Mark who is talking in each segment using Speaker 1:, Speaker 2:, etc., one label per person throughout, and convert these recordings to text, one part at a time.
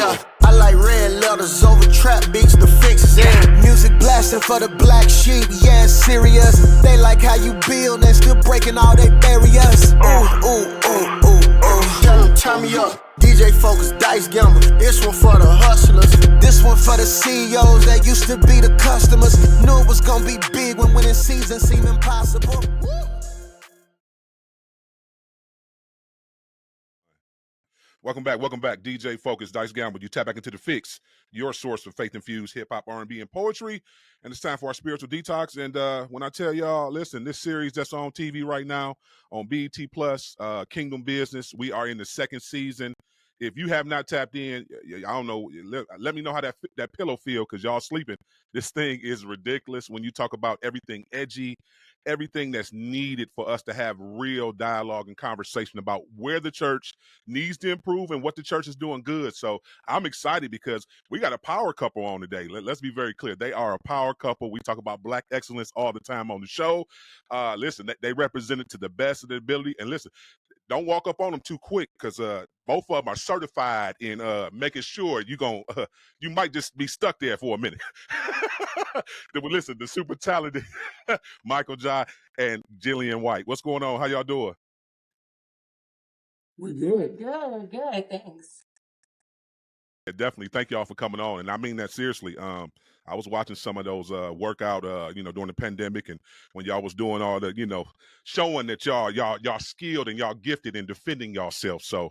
Speaker 1: Yeah, I like red letters over trap beats, the Fixx. Yeah, music blasting for the black sheep, yeah, serious. They like how you build and still breaking all they barriers. Ooh, ooh, ooh, ooh, ooh. Tell them turn me up. DJ Focus, Dice Gamble. This one for the hustlers. This one for the CEOs that used to be the customers. Knew it was gonna be big when winning season seemed impossible.
Speaker 2: Welcome back. DJ Focus, Dice Gamble. You tap back into the Fixx, your source for faith-infused hip-hop, R&B, and poetry. And it's time for our spiritual detox. And when I tell y'all, listen, this series that's on TV right now on BET Plus, Kingdom Business, we are in the second season. If you have not tapped in, I don't know, let me know how that pillow feel, because y'all sleeping. This thing is ridiculous when you talk about everything edgy, everything that's needed for us to have real dialogue and conversation about where the church needs to improve and what the church is doing good. So I'm excited because we got a power couple on today. Let's be very clear. They are a power couple. We talk about black excellence all the time on the show. Listen, they represent it to the best of their ability. And listen, don't walk up on them too quick, because both of them are certified in making sure you might just be stuck there for a minute. Listen, the super talented Michael Jai and Gillian White. What's going on? How y'all doing?
Speaker 3: We're good.
Speaker 4: Good, thanks.
Speaker 2: Yeah, definitely. Thank y'all for coming on. And I mean that seriously. I was watching some of those workout, during the pandemic, and when y'all was doing all the, showing that y'all skilled and y'all gifted in defending yourself. So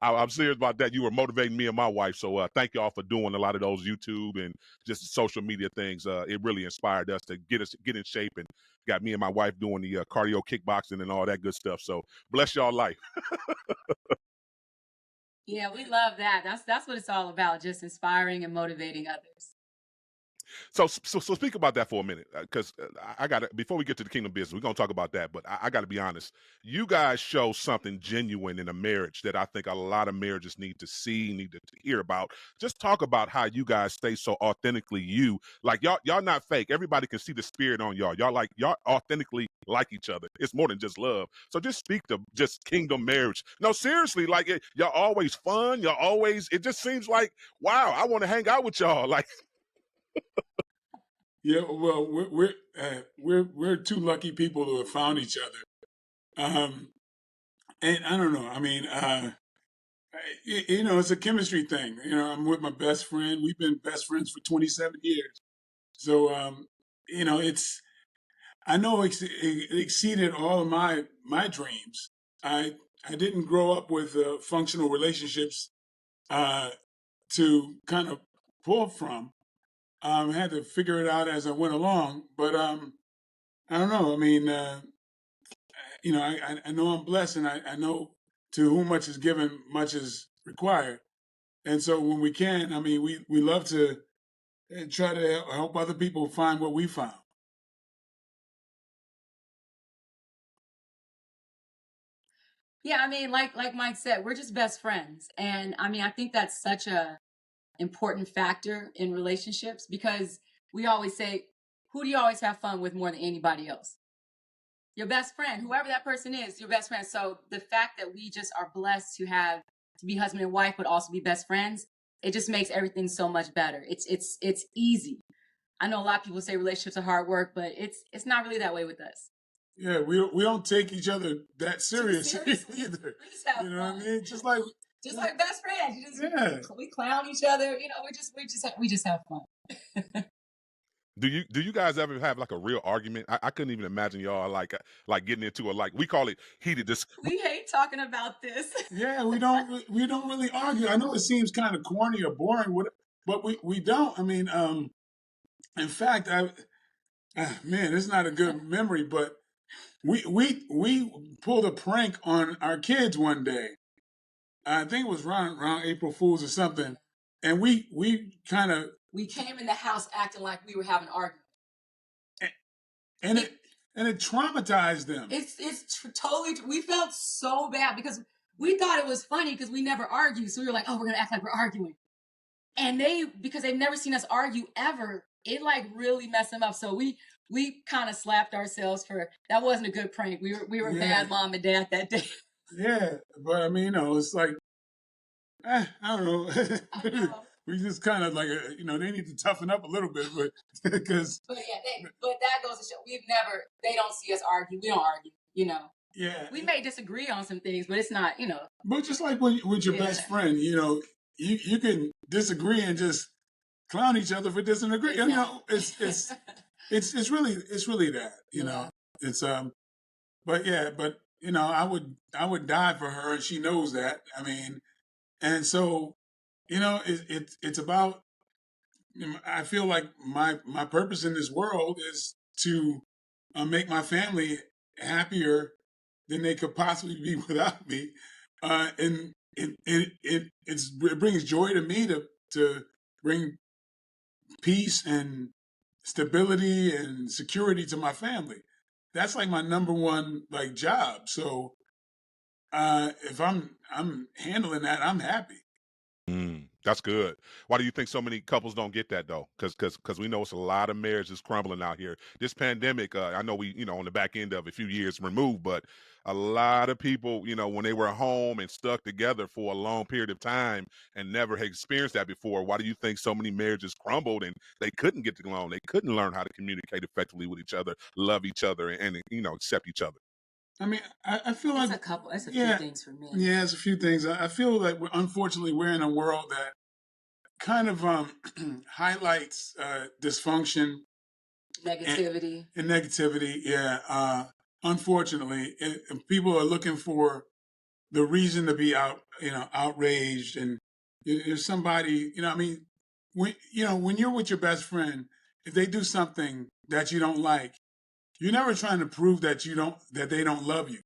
Speaker 2: I'm serious about that. You were motivating me and my wife. So thank y'all for doing a lot of those YouTube and just social media things. It really inspired us to get in shape, and got me and my wife doing the cardio kickboxing and all that good stuff. So bless y'all life.
Speaker 4: Yeah, we love that. That's what it's all about, just inspiring and motivating others.
Speaker 2: So speak about that for a minute, because I got to, before we get to the kingdom business, we're going to talk about that. But I got to be honest, you guys show something genuine in a marriage that I think a lot of marriages need to see, need to hear about. Just talk about how you guys stay so authentically you. Like y'all not fake. Everybody can see the spirit on y'all. Y'all authentically like each other. It's more than just love. So just speak to just kingdom marriage. No, seriously, like y'all always fun. Y'all always. It just seems like, wow, I want to hang out with y'all. Like.
Speaker 3: Yeah, well, we're two lucky people who have found each other, and I don't know. I mean, it's a chemistry thing. I'm with my best friend. We've been best friends for 27 years. So, it's I know it exceeded all of my dreams. I didn't grow up with functional relationships to kind of pull from. I had to figure it out as I went along, but I don't know. I mean, I know I'm blessed, and I know to whom much is given, much is required. And so when we can, I mean, we love to try to help other people find what we found.
Speaker 4: Yeah, I mean, like Mike said, we're just best friends. And I mean, I think that's such a important factor in relationships, because we always say, who do you always have fun with more than anybody else? Your best friend, whoever that person is, your best friend. So the fact that we just are blessed to be husband and wife, but also be best friends, it just makes everything so much better. It's easy. I know a lot of people say relationships are hard work, but it's not really that way with us.
Speaker 3: Yeah, we don't take each other that seriously either.
Speaker 4: We just have
Speaker 3: You know
Speaker 4: fun.
Speaker 3: what I mean? Just like
Speaker 4: best friends. We clown each other. We just have fun.
Speaker 2: Do you guys ever have like a real argument? I couldn't even imagine y'all like getting into we call it heated.
Speaker 4: We hate talking about this.
Speaker 3: Yeah, we don't really argue. I know it seems kind of corny or boring, but we don't. I mean, in fact, man, it's not a good memory, but we pulled a prank on our kids one day. I think it was around April Fools or something, and we
Speaker 4: came in the house acting like we were having an argument,
Speaker 3: and it traumatized them.
Speaker 4: It's totally. We felt so bad because we thought it was funny because we never argued, so we were like, oh, we're gonna act like we're arguing, and because they've never seen us argue ever, it like really messed them up. So we kind of slapped ourselves for that. Wasn't a good prank. We were bad mom and dad that day.
Speaker 3: Yeah, but I mean, it's like I don't know.
Speaker 4: I know.
Speaker 3: We just kind of like, they need to toughen up a little bit, but because
Speaker 4: But yeah, but that goes to show they don't see us argue. We don't argue,
Speaker 3: yeah,
Speaker 4: We may disagree on some things, but it's not,
Speaker 3: but just like with your
Speaker 4: Yeah.
Speaker 3: best friend, you can disagree and just clown each other for disagreeing. It's really that,
Speaker 4: Yeah.
Speaker 3: It's but yeah, but I would die for her, and she knows that. I mean, and so it's about. I feel like my purpose in this world is to make my family happier than they could possibly be without me, and it brings joy to me to bring peace and stability and security to my family. That's like my number one like job. So if I'm handling that, I'm happy.
Speaker 2: That's good. Why do you think so many couples don't get that though? Because we know it's a lot of marriages crumbling out here. This pandemic, I know we on the back end of a few years removed, but a lot of people, when they were home and stuck together for a long period of time and never had experienced that before, why do you think so many marriages crumbled and they couldn't get along? They couldn't learn how to communicate effectively with each other, love each other, and accept each other.
Speaker 3: I mean, I feel
Speaker 4: It's
Speaker 3: like
Speaker 4: a couple. It's a
Speaker 3: yeah,
Speaker 4: few things for me.
Speaker 3: yeah, it's a few things. I feel like unfortunately we're in a world that kind of highlights dysfunction
Speaker 4: Negativity.
Speaker 3: and negativity. Yeah, unfortunately, people are looking for the reason to be outraged, and there's somebody, I mean, when you're with your best friend, if they do something that you don't like, you're never trying to prove that they don't love you.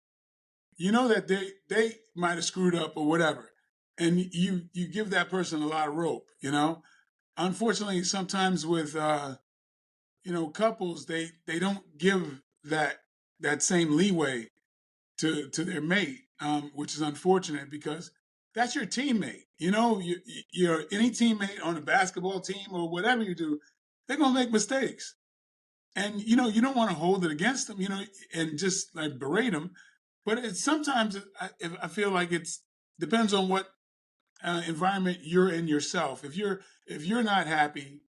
Speaker 3: You know that they might have screwed up or whatever, and you give that person a lot of rope. Unfortunately, sometimes with couples, they don't give that same leeway to their mate, which is unfortunate because that's your teammate. You're any teammate on a basketball team or whatever you do, they're gonna make mistakes, and you don't want to hold it against them, and just like berate them. But sometimes I feel like it's depends on what environment you're in yourself. If you're not happy,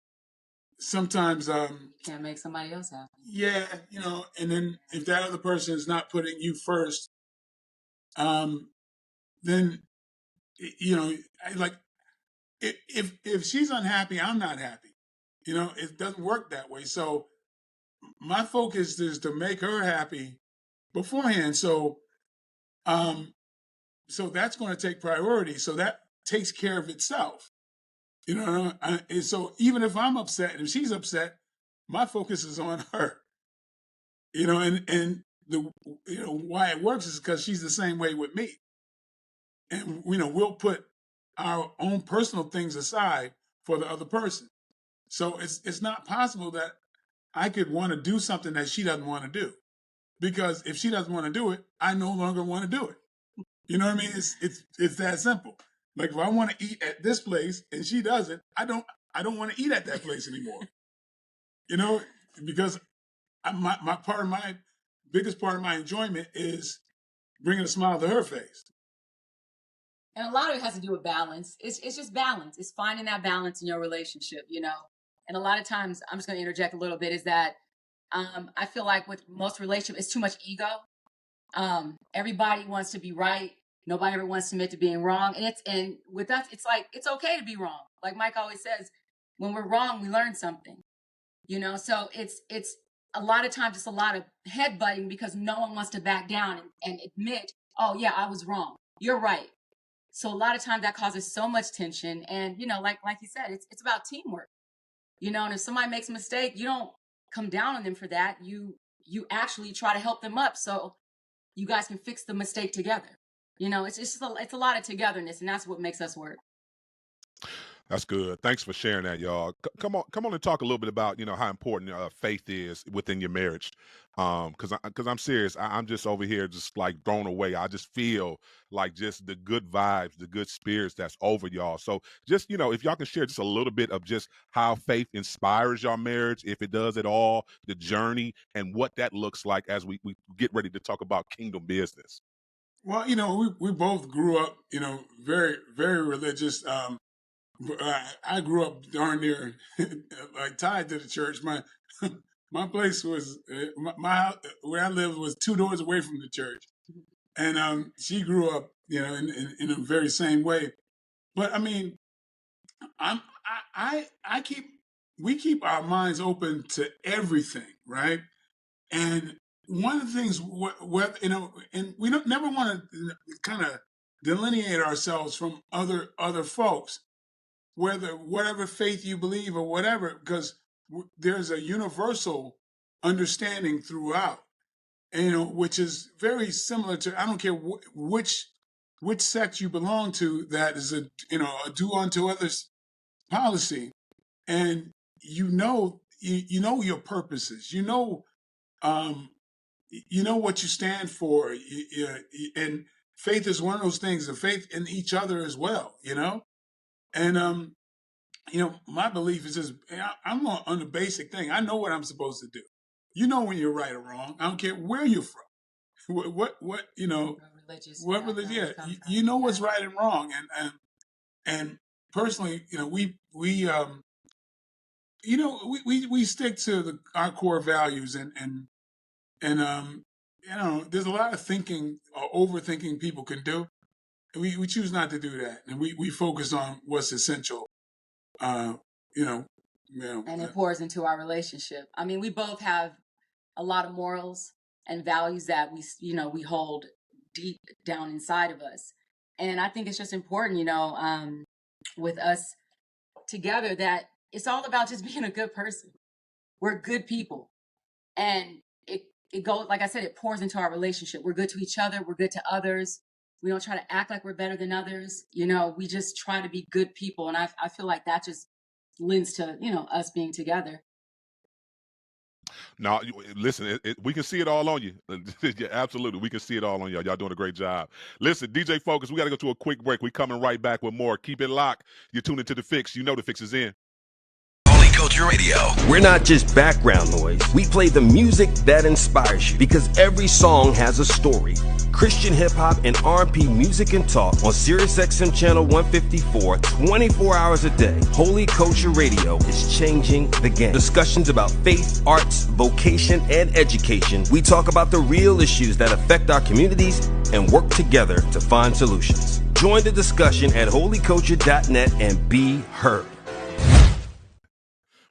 Speaker 3: sometimes
Speaker 4: Can't make somebody else happy.
Speaker 3: yeah, and then if that other person is not putting you first, then like if she's unhappy, I'm not happy. It doesn't work that way. So my focus is to make her happy beforehand. So so that's going to take priority. So that takes care of itself. And so even if I'm upset and if she's upset, my focus is on her. And the why it works is because she's the same way with me. And we'll put our own personal things aside for the other person. So it's not possible that I could want to do something that she doesn't want to do. Because if she doesn't want to do it, I no longer want to do it. You know what I mean? It's that simple. Like if I want to eat at this place and she doesn't, I don't want to eat at that place anymore. Because my biggest part of my enjoyment is bringing a smile to her face.
Speaker 4: And a lot of it has to do with balance. It's just balance. It's finding that balance in your relationship, And a lot of times, I'm just going to interject a little bit, is that I feel like with most relationships, it's too much ego. Everybody wants to be right. Nobody ever wants to admit to being wrong. And with us, it's like, it's okay to be wrong. Like Mike always says, when we're wrong, we learn something, So it's a lot of times it's a lot of headbutting because no one wants to back down and admit, oh yeah, I was wrong. You're right. So a lot of times that causes so much tension. And, like you said, it's about teamwork, and if somebody makes a mistake, you don't come down on them for that. You actually try to help them up so you guys can fix the mistake together. It's just it's a lot of togetherness, and that's what makes us work.
Speaker 2: That's good. Thanks for sharing that, y'all. Come on and talk a little bit about how important faith is within your marriage. Because I'm serious. I'm just over here just like blown away. I just feel like just the good vibes, the good spirits that's over y'all. So just if y'all can share just a little bit of just how faith inspires your marriage, if it does at all, the journey and what that looks like as we get ready to talk about kingdom business.
Speaker 3: Well, we both grew up, very, very religious. I grew up darn near like tied to the church. My place was my where I lived was 2 doors away from the church, and she grew up, in a very same way. But I mean, I'm I keep we keep our minds open to everything, right? And one of the things, and we don't never want to kind of delineate ourselves from other folks, whatever faith you believe or whatever, because there's a universal understanding throughout, and, which is very similar to, I don't care which sect you belong to, that is a do unto others policy, and you know your purposes, um, you know what you stand for, and faith is one of those things. The faith in each other as well, and my belief is just, I'm on the basic thing. I know what I'm supposed to do. You know when you're right or wrong. I don't care where you're from. What
Speaker 4: Religious
Speaker 3: what religion?
Speaker 4: background
Speaker 3: Yeah,
Speaker 4: you come from.
Speaker 3: you know what's
Speaker 4: Yeah.
Speaker 3: right and wrong, and personally, we stick to our core values, and there's a lot of thinking or overthinking people can do. We choose not to do that, and we focus on what's essential. Uh, you know,
Speaker 4: And it pours into our relationship. I mean, we both have a lot of morals and values that we hold deep down inside of us. And I think it's just important, with us together, that it's all about just being a good person. We're good people. And it goes, like I said, it pours into our relationship. We're good to each other, we're good to others. We don't try to act like we're better than others. We just try to be good people. And I feel like that just lends to, us being together.
Speaker 2: No, listen, we can see it all on you. Yeah, absolutely. We can see it all on y'all. Y'all doing a great job. Listen, DJ Focus, we got to go to a quick break. We coming right back with more. Keep it locked. You're tuned into The Fixx. You know The Fixx is in.
Speaker 5: Culture Radio. We're not just background noise. We play the music that inspires you, because every song has a story. Christian hip hop and R&B music and talk on Siriusxm channel 154, 24 hours a day. Holy Culture Radio is changing the game. Discussions about faith, arts, vocation, and education. We talk about the real issues that affect our communities and work together to find solutions. Join the discussion at holyculture.net and be heard.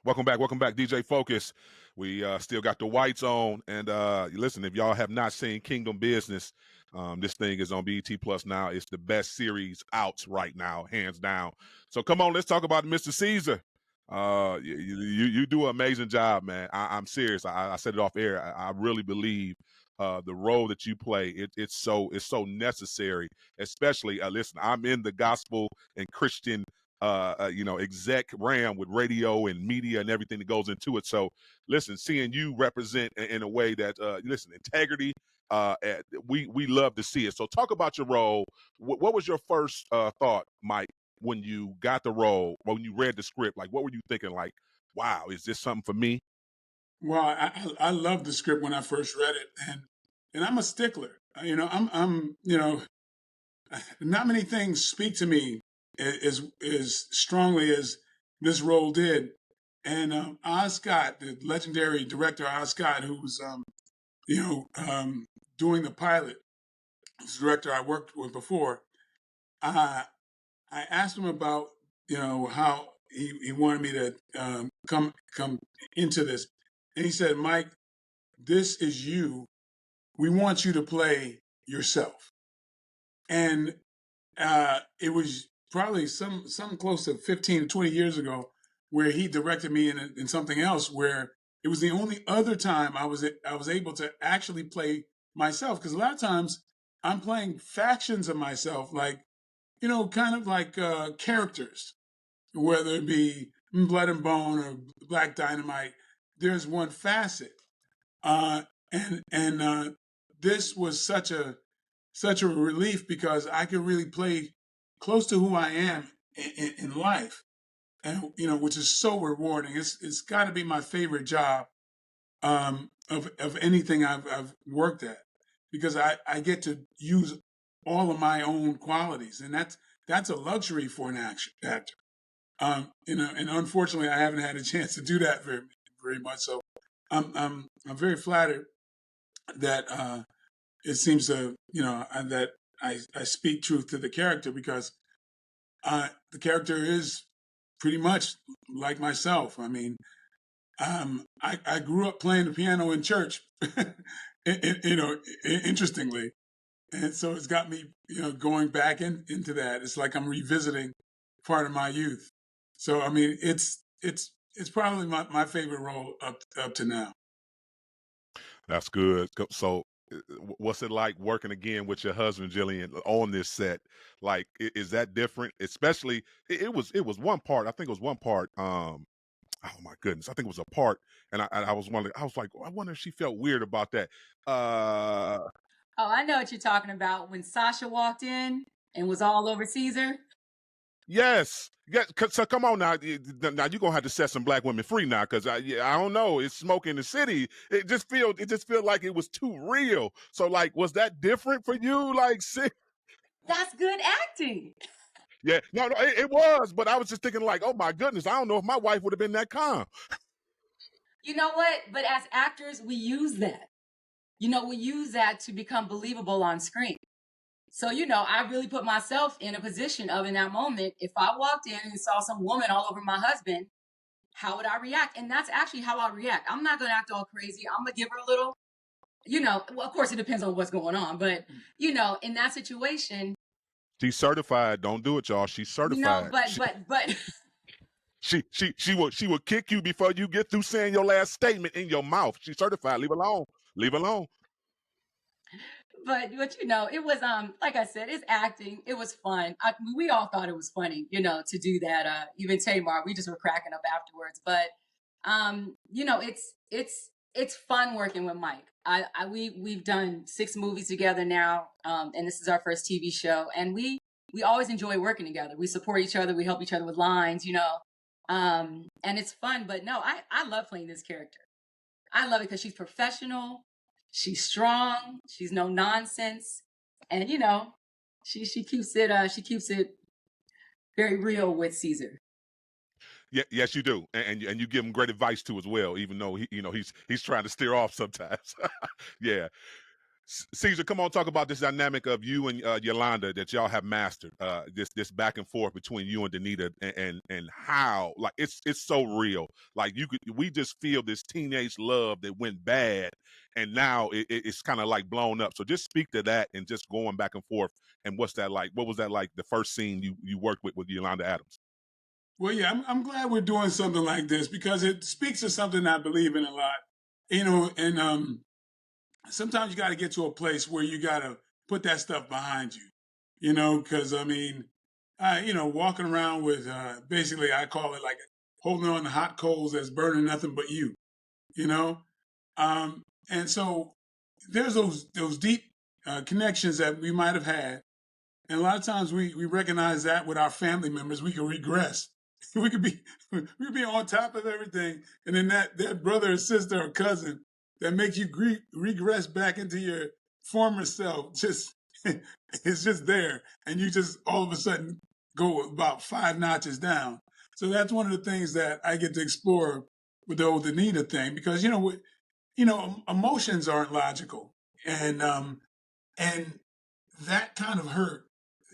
Speaker 2: Welcome back, DJ Focus. We still got the whites on, and listen, if y'all have not seen Kingdom Business, this thing is on BET Plus now. It's the best series out right now, hands down. So come on, let's talk about Mr. Caesar. You do an amazing job, man. I'm serious. I said it off air. I really believe the role that you play, it's so necessary, especially listen, I'm in the gospel and Christian exec ram with radio and media and everything that goes into it. So listen, seeing you represent in a way that listen, integrity, we love to see it. So talk about your role. What was your first thought, Mike, when you got the role, when you read the script? Like, what were you thinking? Like, wow, is this something for me?
Speaker 3: Well, I loved the script when I first read it, and I'm a stickler. I'm not many things speak to me as strongly as this role did. And Oz Scott, the legendary director Oz Scott, who was doing the pilot, this director I worked with before, I asked him about how he wanted me to come into this, and he said, "Mike, this is you. We want you to play yourself." And it was probably some close to 15 to 20 years ago where he directed me in something else, where it was the only other time I was able to actually play myself, because a lot of times I'm playing factions of myself, like kind of like characters, whether it be Blood and Bone or Black Dynamite. There's one facet, uh, and this was such a relief, because I could really play close to who I am in life, and which is so rewarding. It's got to be my favorite job of anything I've worked at, because I get to use all of my own qualities, and that's a luxury for an actor. And unfortunately, I haven't had a chance to do that very much. So I'm very flattered that it seems to that I speak truth to the character, because the character is pretty much like myself. I mean, I grew up playing the piano in church, interestingly. And so it's got me, going back into that. It's like I'm revisiting part of my youth. So, I mean, it's probably my favorite role up to now.
Speaker 2: That's good. So, what's it like working again with your husband, Gillian, on this set? Like, is that different? Especially, it was one part. I think it was one part. Oh my goodness, I think it was a part, and I was wondering. I was like, I wonder if she felt weird about that.
Speaker 4: Oh, I know what you're talking about. When Sasha walked in and was all over Caesar.
Speaker 2: Yes. Yeah, so come on now. Now you're gonna have to set some black women free now, because I don't know. It's smoke in the city. It just feel like it was too real. So like, was that different for you? Like,
Speaker 4: That's good acting.
Speaker 2: yeah, no, it was. But I was just thinking like, oh my goodness, I don't know if my wife would have been that calm.
Speaker 4: You know what? But as actors, we use that. We use that to become believable on screen. So, I really put myself in a position of, in that moment, if I walked in and saw some woman all over my husband, how would I react? And that's actually how I react. I'm not going to act all crazy. I'm going to give her a little, well, of course it depends on what's going on, but, in that situation.
Speaker 2: She's certified. Don't do it, y'all. She's certified.
Speaker 4: But.
Speaker 2: She will kick you before you get through saying your last statement in your mouth. She's certified. Leave alone. Leave alone.
Speaker 4: But it was like I said, it's acting. It was fun. We all thought it was funny, to do that. Even Tamar, we just were cracking up afterwards. But it's fun working with Mike. We've done 6 movies together now, and this is our first TV show. And we always enjoy working together. We support each other. We help each other with lines, and it's fun. But no, I love playing this character. I love it because she's professional. She's strong. She's no nonsense, and she keeps it very real with Caesar.
Speaker 2: Yeah, yes, you do, and you give him great advice too as well. Even though he's trying to steer off sometimes. Yeah, Caesar, come on, talk about this dynamic of you and Yolanda that y'all have mastered. This back and forth between you and Danita, and how like it's so real. Like we just feel this teenage love that went bad, and now it's kind of like blown up. So just speak to that and just going back and forth. And what's that like? What was that like? The first scene you worked with Yolanda Adams.
Speaker 3: Well, yeah, I'm glad we're doing something like this, because it speaks to something I believe in a lot. And sometimes you got to get to a place where you got to put that stuff behind you, because I mean, walking around with basically, I call it like holding on to hot coals that's burning nothing but you, and so there's those deep connections that we might have had, and a lot of times we recognize that with our family members, we can regress. we could be on top of everything, and then that brother or sister or cousin that makes you regress back into your former self just it's just there, and you just all of a sudden go about 5 notches down. So that's one of the things that I get to explore with the old Anita thing, because emotions aren't logical, and that kind of hurt.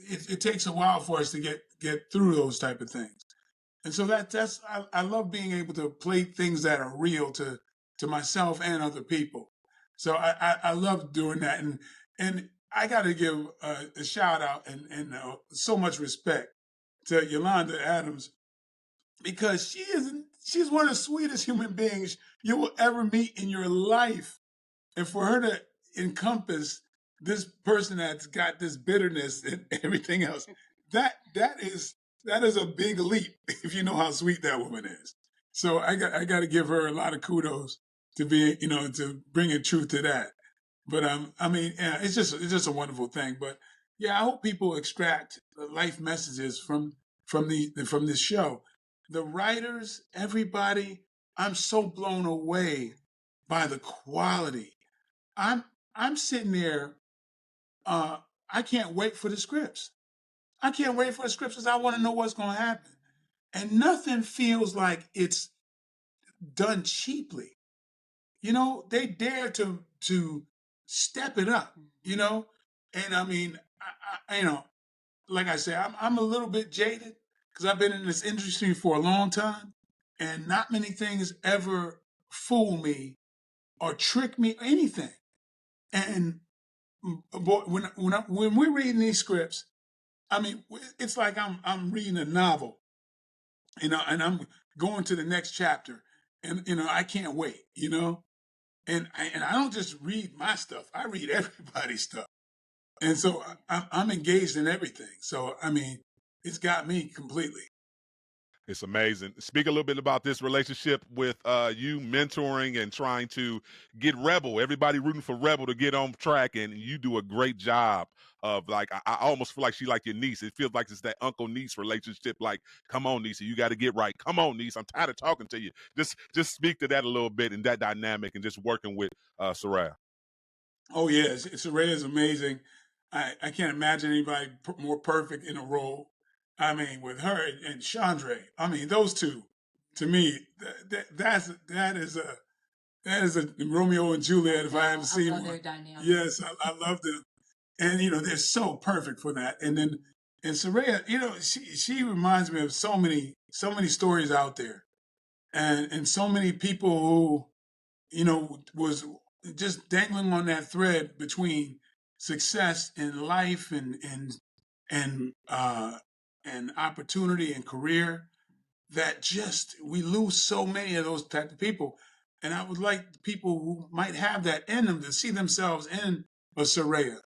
Speaker 3: It takes a while for us to get through those type of things. And so I love being able to play things that are real to myself and other people. So I love doing that. And I got to give a shout out and so much respect to Yolanda Adams, because she's one of the sweetest human beings you will ever meet in your life. And for her to encompass this person that's got this bitterness and everything else, that is a big leap, if you know how sweet that woman is. So I got to give her a lot of kudos to be, to bringing truth to that. But I mean, yeah, it's just a wonderful thing. But yeah, I hope people extract life messages from this show. The writers, everybody, I'm so blown away by the quality. I'm sitting there I can't wait for the scripts. I can't wait for the scripts because I want to know what's going to happen. And nothing feels like it's done cheaply. You know, they dare to step it up. You know, and I mean, you know, like I said, I'm a little bit jaded because I've been in this industry for a long time, and not many things ever fool me or trick me or anything. And boy, when we're reading these scripts, I mean, it's like I'm reading a novel, you know, and I'm going to the next chapter, and you know, I can't wait, you know, and I don't just read my stuff; I read everybody's stuff, and so I'm engaged in everything. So I mean, it's got me completely.
Speaker 2: It's amazing. Speak a little bit about this relationship with you mentoring and trying to get Rebel, everybody rooting for Rebel to get on track, and you do a great job of like, I almost feel like she like your niece. It feels like it's that uncle niece relationship. Like, come on, niece, you got to get right. Come on, niece, I'm tired of talking to you. Just speak to that a little bit and that dynamic and just working with Soraya.
Speaker 3: Oh yes, Saraya is amazing. I can't imagine anybody more perfect in a role. I mean, with her and Chandre, I mean, those two, to me, that is a Romeo and Juliet if I ever seen one.
Speaker 4: Their dynamic.
Speaker 3: Yes, I love them, and you know they're so perfect for that. And then and Saraya, you know, she reminds me of so many stories out there, and so many people who, you know, was just dangling on that thread between success in life and opportunity and career, that just we lose so many of those type of people. And I would like people who might have that in them to see themselves in a Soraya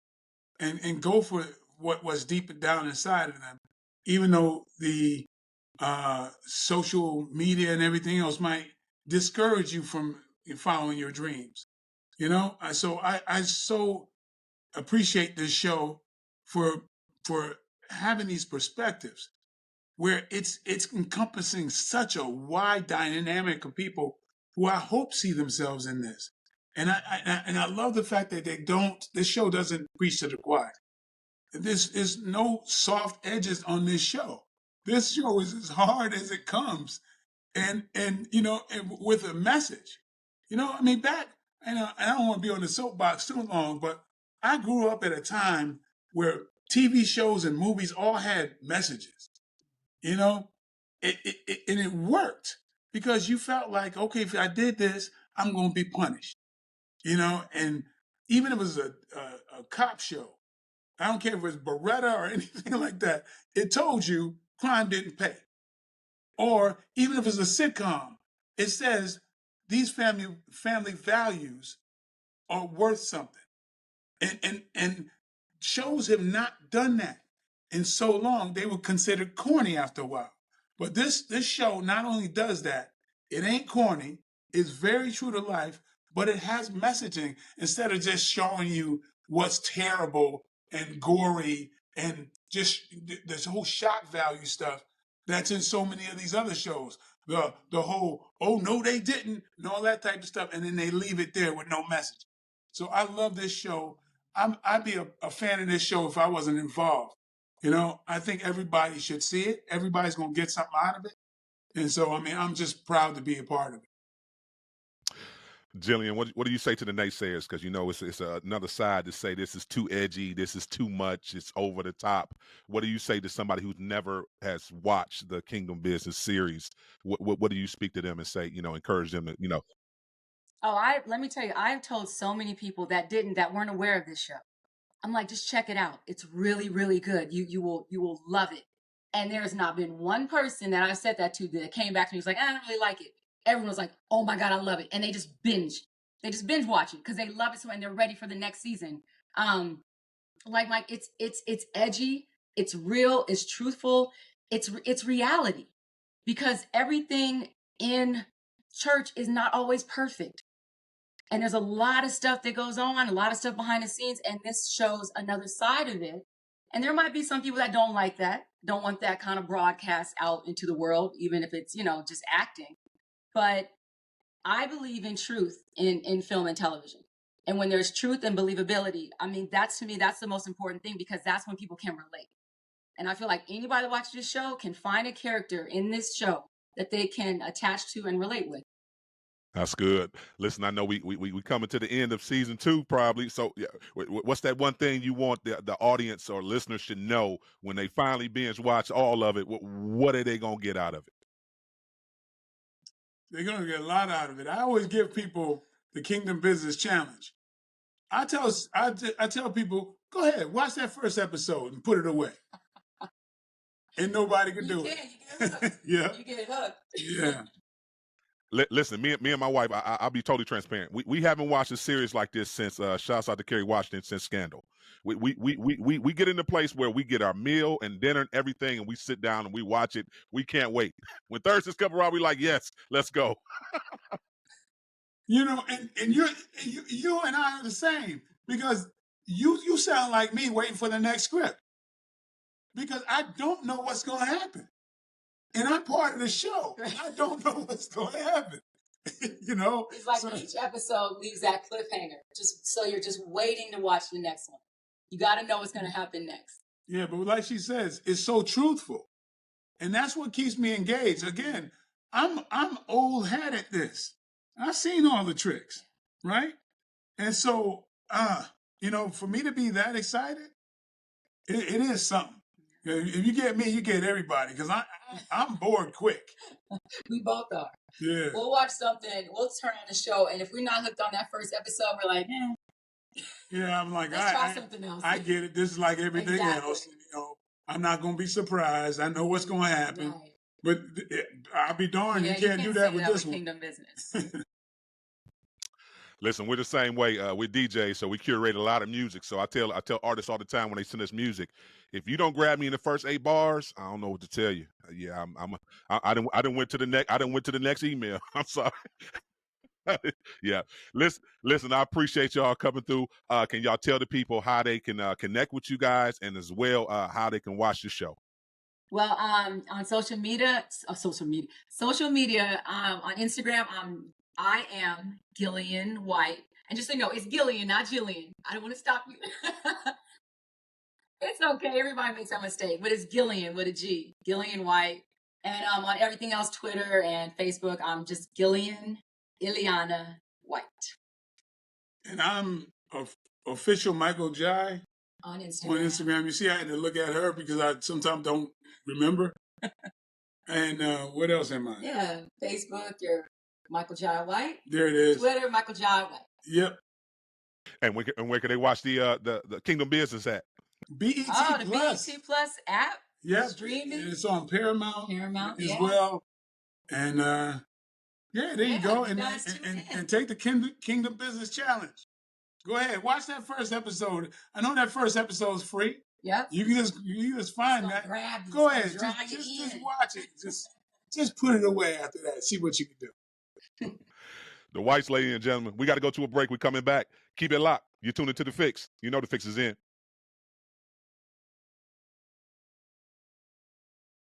Speaker 3: and go for what was deep down inside of them, even though the social media and everything else might discourage you from following your dreams. You know, I so appreciate this show for having these perspectives where it's encompassing such a wide dynamic of people who I hope see themselves in this. And I love the fact that this show doesn't preach to the choir. There's no soft edges on this show. This show is as hard as it comes, and you know, and with a message. You know, I mean, back, and I don't want to be on the soapbox too long, but I grew up at a time where TV shows and movies all had messages. You know, and it worked because you felt like, okay, if I did this, I'm going to be punished. You know, and even if it was a cop show, I don't care if it was Beretta or anything like that, it told you crime didn't pay. Or even if it's a sitcom, it says these family values are worth something. And shows have not done that in so long, they were considered corny after a while. But this show not only does that, it ain't corny, it's very true to life, but it has messaging instead of just showing you what's terrible and gory and just this whole shock value stuff that's in so many of these other shows. The whole, oh no, they didn't, and all that type of stuff, and then they leave it there with no message. So I love this show. I'd be a fan of this show if I wasn't involved. You know, I think everybody should see it. Everybody's going to get something out of it. And so, I mean, I'm just proud to be a part of it.
Speaker 2: Gillian, what do you say to the naysayers? Because you know it's another side to say this is too edgy, this is too much, it's over the top. What do you say to somebody who never has watched the Kingdom Business series? What do you speak to them and say? You know, encourage them to, you know.
Speaker 4: Oh, let me tell you, I've told so many people that weren't aware of this show. I'm like, just check it out. It's really, really good. You will love it. And there's not been one person that I said that to that came back to me was like, I don't really like it. Everyone was like, oh my God, I love it. And they just binge watch it because they love it so and they're ready for the next season. Like Mike, it's edgy, it's real, it's truthful, it's reality. Because everything in church is not always perfect. And there's a lot of stuff that goes on, a lot of stuff behind the scenes, and this shows another side of it. And there might be some people that don't like that, don't want that kind of broadcast out into the world, even if it's, you know, just acting. But I believe in truth in film and television. And when there's truth and believability, I mean, that's to me, that's the most important thing, because that's when people can relate. And I feel like anybody that watches this show can find a character in this show that they can attach to and relate with.
Speaker 2: That's good. Listen, I know we coming to the end of season 2 probably. So yeah, what's that one thing you want the audience or listeners should know when they finally binge watch all of it? What are they gonna get out of it?
Speaker 3: They're gonna get a lot out of it. I always give people the Kingdom Business Challenge. I tell people, go ahead, watch that first episode and put it away. And nobody can do it.
Speaker 4: You get hooked.
Speaker 3: Yeah.
Speaker 4: You get hooked.
Speaker 3: Yeah.
Speaker 2: Listen, me and my wife, I'll be totally transparent. We haven't watched a series like this since shouts out to Kerry Washington, since Scandal. We get in the place where we get our meal and dinner and everything, and we sit down and we watch it. We can't wait. When Thursdays come around, we like, yes, let's go.
Speaker 3: You know, and you and I are the same, because you sound like me waiting for the next script, because I don't know what's going to happen, and I'm part of the show. I don't know what's going to happen. You know,
Speaker 4: it's like each episode leaves that cliffhanger, just so you're just waiting to watch the next one. You got to know what's going to happen next.
Speaker 3: Yeah, but like she says, it's so truthful, and that's what keeps me engaged. Again, I'm old hat at this. I've seen all the tricks, right? And so, you know, for me to be that excited, it is something. If you get me, you get everybody, because I'm bored quick.
Speaker 4: We both are.
Speaker 3: Yeah.
Speaker 4: We'll watch something, we'll turn on the show, and if we're not hooked on that first episode, we're like,
Speaker 3: Yeah, I'm like,
Speaker 4: let's try something else.
Speaker 3: I get it. This is like everything else. You know, I'm not going to be surprised. I know what's going to happen. Right. But I'll be darned, you can't do that with this one.
Speaker 4: Kingdom Business.
Speaker 2: Listen, we're the same way. We're DJs, so we curate a lot of music. So I tell artists all the time when they send us music, if you don't grab me in the first 8 bars, I don't know what to tell you. Yeah, I didn't went to the next email. I'm sorry. Yeah, listen. I appreciate y'all coming through. Can y'all tell the people how they can connect with you guys, and as well how they can watch the show?
Speaker 4: Well, on social media, on Instagram, I am Gillian White. And just so you know, it's Gillian, not Jillian. I don't want to stop you. It's okay. Everybody makes that mistake. But it's Gillian with a G. Gillian White. And on everything else, Twitter and Facebook, I'm just Gillian Ileana White. And
Speaker 3: I'm official Michael Jai
Speaker 4: on Instagram.
Speaker 3: On Instagram. You see, I had to look at her because I sometimes don't remember. And what else am I?
Speaker 4: Yeah, Facebook, you're Michael Jai White.
Speaker 3: There it is.
Speaker 4: Twitter, Michael Jai White.
Speaker 3: Yep.
Speaker 2: And where can they watch the Kingdom Business at?
Speaker 3: BET
Speaker 4: the BET Plus app.
Speaker 3: Yep.
Speaker 4: Streaming.
Speaker 3: It's on Paramount as
Speaker 4: yeah.
Speaker 3: well. And yeah, there you go. And take the Kingdom Business Challenge. Go ahead, watch that first episode. I know that first episode is free.
Speaker 4: Yep.
Speaker 3: You can just find that. Go ahead, just watch it. Just put it away after that. See what you can do.
Speaker 2: The Whites, ladies and gentlemen, we got to go to a break. We're coming back. Keep it locked. You're tuned into The Fixx. You know The Fixx is in.